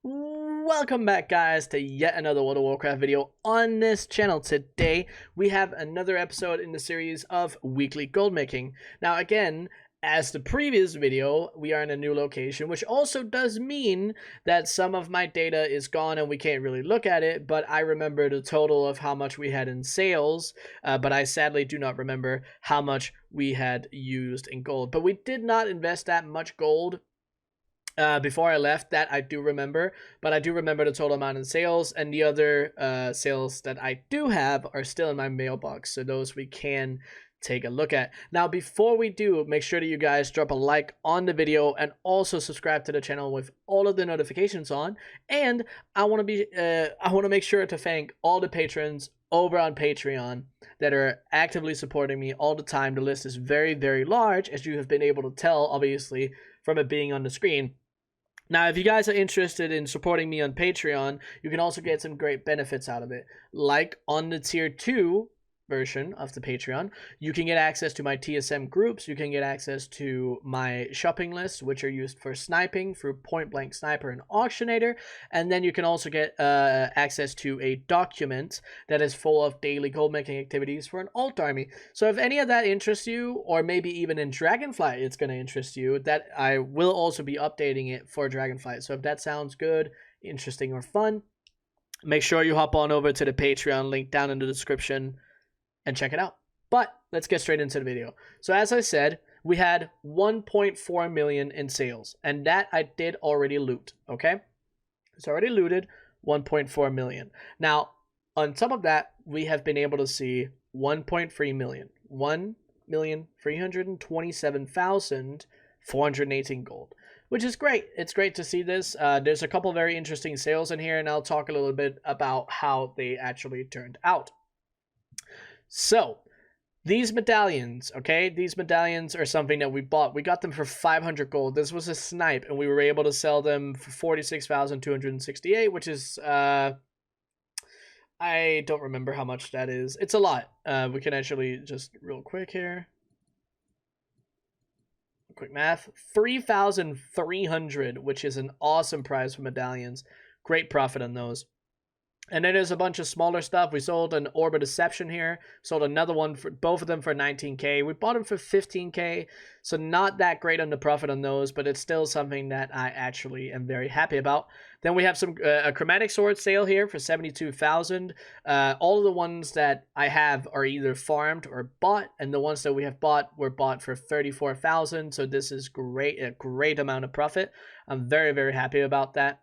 Welcome back, guys, to yet another World of Warcraft video on this channel. Today we have another episode in the series of Weekly Goldmaking. Now again, as the previous video, we are in a new location, which also does mean that some of my data is gone and we can't really look at it, but I remember the total of how much we had in sales, but I sadly do not remember how much we had used in gold. But we did not invest that much gold before I left. That I do remember, but I do remember the total amount in sales, and the other sales that I do have are still in my mailbox, so those we can take a look at. Now, before we do, make sure that you guys drop a like on the video and also subscribe to the channel with all of the notifications on. And I want to make sure to thank all the patrons over on Patreon that are actively supporting me all the time. The list is very, very large, as you have been able to tell, obviously, from it being on the screen. Now, if you guys are interested in supporting me on Patreon, you can also get some great benefits out of it. Like on the Tier 2 version of the Patreon, you can get access to my TSM groups, you can get access to my shopping lists, which are used for sniping through Point Blank Sniper and Auctionator, and then you can also get access to a document that is full of daily gold making activities for an alt army. So if any of that interests you, or maybe even in Dragonflight it's going to interest you, that I will also be updating it for Dragonflight. So if that sounds good, interesting, or fun, make sure you hop on over to the Patreon link down in the description and check it out. But let's get straight into the video. So as I said, we had 1.4 million in sales, and that I did already loot. Okay, it's already looted 1.4 million. Now on top of that, we have been able to see 1.3 million, 1,327,418 gold, which is great. It's great to see this. There's a couple very interesting sales in here, and I'll talk a little bit about how they actually turned out. So, these medallions, okay? These medallions are something that we bought. We got them for 500 gold. This was a snipe, and we were able to sell them for 46,268, which is, I don't remember how much that is. It's a lot. We can actually just real quick here. Quick math. 3,300, which is an awesome price for medallions. Great profit on those. And then there's a bunch of smaller stuff. We sold an Orb of Deception here. Sold another one, for both of them for 19k. We bought them for 15k. So not that great on the profit on those, but it's still something that I actually am very happy about. Then we have some a Chromatic Sword sale here for 72,000. All of the ones that I have are either farmed or bought, and the ones that we have bought were bought for 34,000. So this is great, a great amount of profit. I'm very, very happy about that.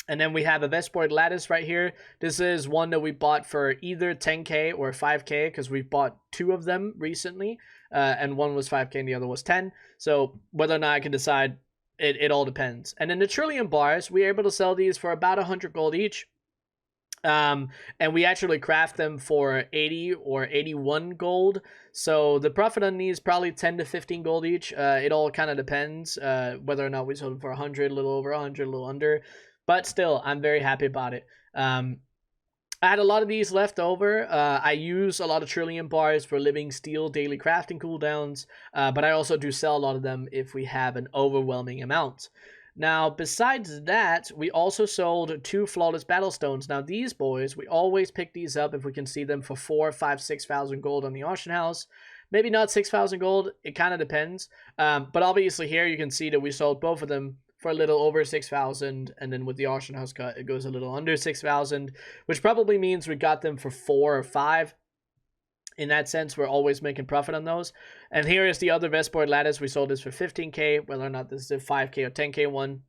And then we have a Vespoid Lattice right here. This is one that we bought for either 10k or 5k, because we bought two of them recently, and one was 5k and the other was 10. So whether or not I can decide, it all depends. And then the Trillium Bars, we are able to sell these for about 100 gold each. And we actually craft them for 80 or 81 gold. So the profit on these probably 10 to 15 gold each. It all kind of depends whether or not we sold them for 100, a little over 100, a little under. But still, I'm very happy about it. I had a lot of these left over. I use a lot of Trillium Bars for Living Steel daily crafting cooldowns, but I also do sell a lot of them if we have an overwhelming amount. Now, besides that, we also sold 2 Flawless Battlestones. Now, these boys, we always pick these up if we can see them for 4, 5, 6,000 gold on the auction house. Maybe not 6,000 gold. It kind of depends. But obviously here you can see that we sold both of them for a little over 6,000, and then with the auction house cut, it goes a little under 6,000, which probably means we got them for 4 or 5. In that sense, we're always making profit on those. And here is the other Vespoid Lattice. We sold this for 15k. Whether or not this is a 5k or 10k one,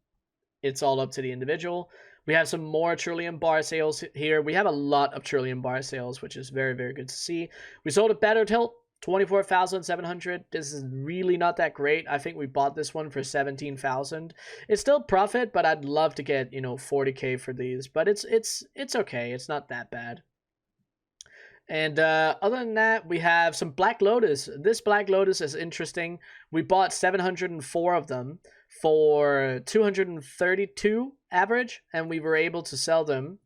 it's all up to the individual. We have some more Trillium Bar sales here. We have a lot of Trillium Bar sales, which is very, very good to see. We sold a Better Tilt, 24,700. This is really not that great. I think we bought this one for 17,000. It's still profit, but I'd love to get, 40k for these. But it's okay. It's not that bad. And other than that, we have some Black Lotus. This Black Lotus is interesting. We bought 704 of them for 232 average, and we were able to sell them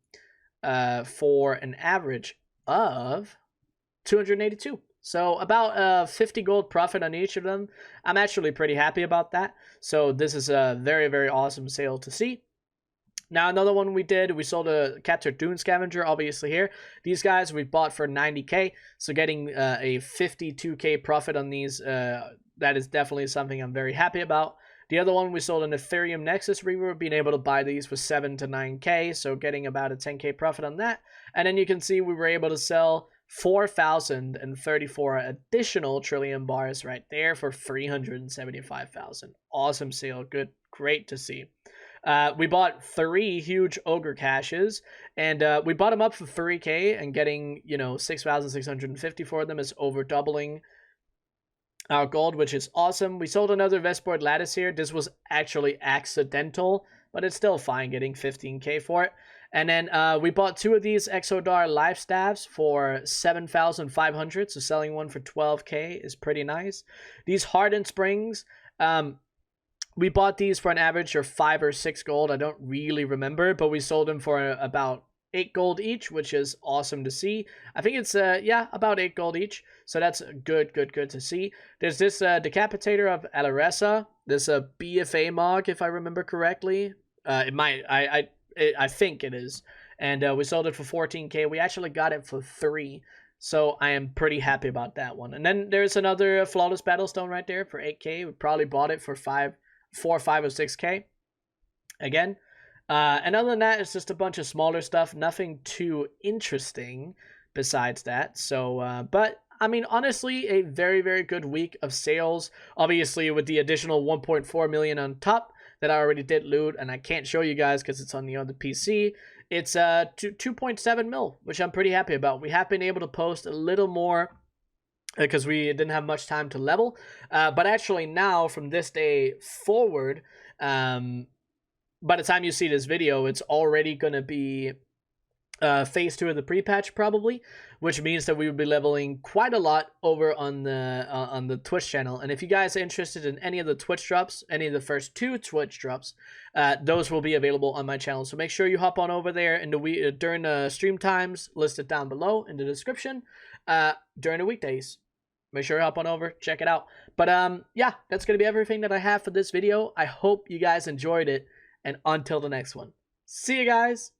for an average of 282. So about 50 gold profit on each of them. I'm actually pretty happy about that. So this is a very, very awesome sale to see. Now, another one we did, we sold a Capture Dune Scavenger, obviously here. These guys we bought for 90k, so getting a 52k profit on these, that is definitely something I'm very happy about. The other one, we sold an Ethereum Nexus Reaver, being able to buy these for 7 to 9k, so getting about a 10k profit on that. And then you can see we were able to sell 4,034 additional Trillium bars right there for 375,000. Awesome sale, good, great to see. We bought 3 huge Ogre caches, and we bought them up for 3k, and getting, 6,650 for them is over doubling our gold, which is awesome. We sold another Vestboard Lattice here. This was actually accidental, but it's still fine, getting 15k for it. And then we bought 2 of these Exodar Life Staffs for 7,500, so selling one for 12k is pretty nice. These Hardened Springs, we bought these for an average of 5 or 6 gold. I don't really remember, but we sold them for about 8 gold each, which is awesome to see. I think it's, about 8 gold each. So that's good to see. There's this Decapitator of Alaressa. This BFA Mog, if I remember correctly. It might, I think it is. And we sold it for 14k. We actually got it for 3. So I am pretty happy about that one. And then there's another Flawless Battlestone right there for 8k. We probably bought it for 4, 5, or 6k. Again. And other than that, it's just a bunch of smaller stuff. Nothing too interesting besides that. So, but I mean, honestly, a very, very good week of sales. Obviously, with the additional 1.4 million on top that I already did loot, and I can't show you guys because it's on the other PC. It's 2.7 mil, which I'm pretty happy about. We have been able to post a little more because we didn't have much time to level. But actually now, from this day forward, by the time you see this video, it's already going to be phase 2 of the pre-patch probably, which means that we will be leveling quite a lot over on the Twitch channel. And if you guys are interested in any of the Twitch drops, any of the first 2 Twitch drops, those will be available on my channel. So make sure you hop on over there in the during the stream times listed down below in the description during the weekdays. Make sure you hop on over, check it out. But yeah, that's gonna be everything that I have for this video. I hope you guys enjoyed it, and until the next one, see you guys.